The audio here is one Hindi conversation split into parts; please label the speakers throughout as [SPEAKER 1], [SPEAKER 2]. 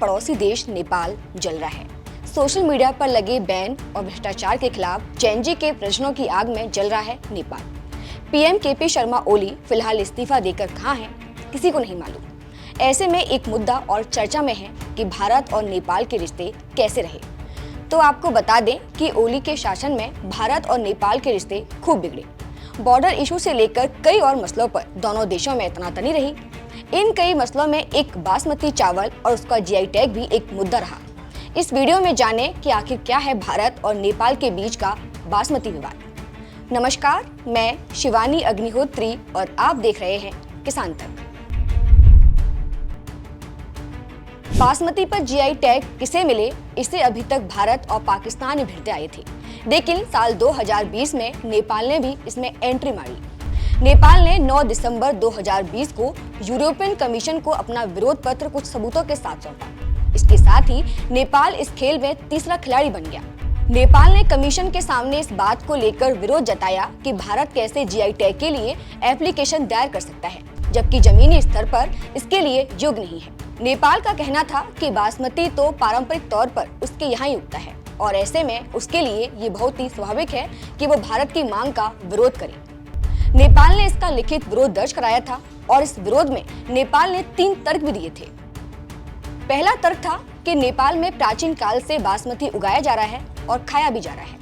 [SPEAKER 1] पड़ोसी देश नेपाल जल रहा है। सोशल मीडिया पर लगे बैन और भ्रष्टाचार के खिलाफ जेएनजी के प्रश्नों की आग में जल रहा है नेपाल। पीएम केपी शर्मा ओली फिलहाल इस्तीफा देकर कहां हैं, किसी को नहीं मालूम। ऐसे में एक मुद्दा और चर्चा में है कि भारत और नेपाल के रिश्ते कैसे रहे। तो आपको बता दें कि ओली के शासन में भारत और नेपाल के रिश्ते खूब बिगड़े। बॉर्डर इशू से लेकर कई और मसलों पर दोनों देशों में तनातनी रही। इन कई मसलों में एक बासमती चावल और उसका जीआई टैग भी एक मुद्दा रहा। इस वीडियो में जाने कि आखिर क्या है भारत और नेपाल के बीच का बासमती विवाद। नमस्कार, मैं शिवानी अग्निहोत्री और आप देख रहे हैं किसान तक। बासमती पर जीआई टैग किसे मिले, इसे अभी तक भारत और पाकिस्तान ही भिड़ते आए थे, लेकिन साल 2020 में नेपाल ने भी इसमें एंट्री मारी। नेपाल ने 9 दिसंबर 2020 को यूरोपियन कमीशन को अपना विरोध पत्र कुछ सबूतों के साथ सौंपा। इसके साथ ही नेपाल इस खेल में तीसरा खिलाड़ी बन गया। नेपाल ने कमीशन के सामने इस बात को लेकर विरोध जताया कि भारत कैसे जीआई टैग के लिए एप्लीकेशन दायर कर सकता है, जबकि जमीनी स्तर पर इसके लिए योग्य नहीं है। नेपाल का कहना था कि बासमती तो पारंपरिक तौर पर उसके यहाँ ही उगता है और ऐसे में उसके लिए ये बहुत ही स्वाभाविक है कि वो भारत की मांग का विरोध करे। नेपाल ने इसका लिखित विरोध दर्ज कराया था और इस विरोध में नेपाल ने 3 तर्क भी दिए थे। पहला तर्क था कि नेपाल में प्राचीन काल से बासमती उगाया जा रहा है और खाया भी जा रहा है।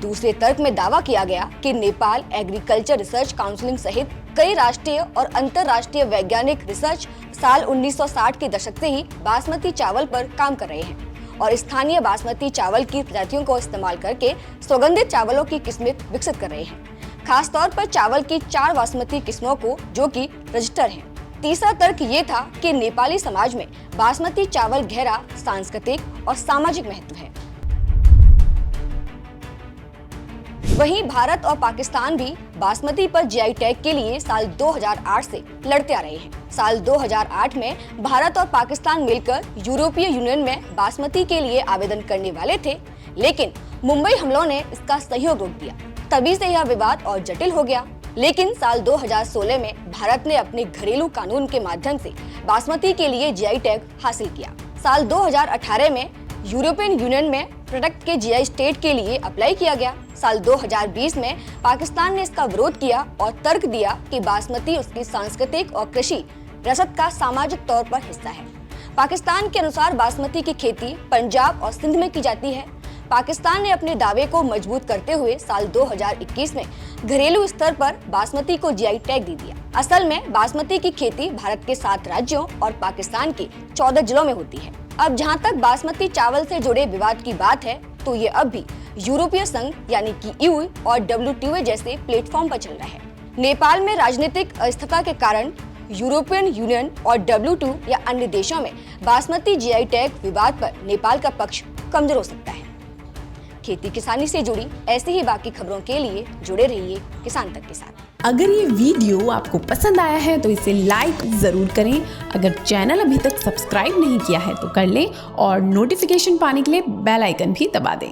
[SPEAKER 1] दूसरे तर्क में दावा किया गया कि नेपाल एग्रीकल्चर रिसर्च काउंसिलिंग सहित कई राष्ट्रीय और अंतर्राष्ट्रीय वैज्ञानिक रिसर्च साल 1960 के दशक से ही बासमती चावल पर काम कर रहे हैं और स्थानीय बासमती चावल की प्रजातियों को इस्तेमाल करके सुगंधित चावलों की किस्में विकसित कर रहे हैं, खास तौर पर चावल की 4 बासमती किस्मों को जो कि रजिस्टर हैं। तीसरा तर्क ये था कि नेपाली समाज में बासमती चावल गहरा सांस्कृतिक और सामाजिक महत्व है। वहीं भारत और पाकिस्तान भी बासमती पर जीआई टैग के लिए साल 2008 से लड़ते आ रहे हैं। साल 2008 में भारत और पाकिस्तान मिलकर यूरोपीय यूनियन में बासमती के लिए आवेदन करने वाले थे, लेकिन मुंबई हमलों ने इसका सहयोग रोक दिया। तभी से यह विवाद और जटिल हो गया। लेकिन साल 2016 में भारत ने अपने घरेलू कानून के माध्यम से बासमती के लिए जीआई टैग हासिल किया। साल 2018 में यूरोपियन यूनियन में प्रोडक्ट के जीआई स्टेट के लिए अप्लाई किया गया। साल 2020 में पाकिस्तान ने इसका विरोध किया और तर्क दिया कि बासमती उसकी सांस्कृतिक और कृषि विरासत का सामाजिक तौर पर हिस्सा है। पाकिस्तान के अनुसार बासमती की खेती पंजाब और सिंध में की जाती है। पाकिस्तान ने अपने दावे को मजबूत करते हुए साल 2021 में घरेलू स्तर पर बासमती को जीआई टैग दे दिया। असल में बासमती की खेती भारत के 7 राज्यों और पाकिस्तान के 14 जिलों में होती है। अब जहां तक बासमती चावल से जुड़े विवाद की बात है, तो ये अब भी यूरोपीय संघ यानी कि ईयू और WTO जैसे प्लेटफॉर्म पर चल रहा है। नेपाल में राजनीतिक अस्थिरता के कारण यूरोपियन यूनियन और WTO या अन्य देशों में बासमती जीआई टैग विवाद पर नेपाल का पक्ष कमजोर हो सकता है। खेती किसानी से जुड़ी ऐसी ही बाकी खबरों के लिए जुड़े रहिए किसान तक के साथ।
[SPEAKER 2] अगर ये वीडियो आपको पसंद आया है तो इसे लाइक जरूर करें। अगर चैनल अभी तक सब्सक्राइब नहीं किया है तो कर लें और नोटिफिकेशन पाने के लिए बेल आइकन भी दबा दें।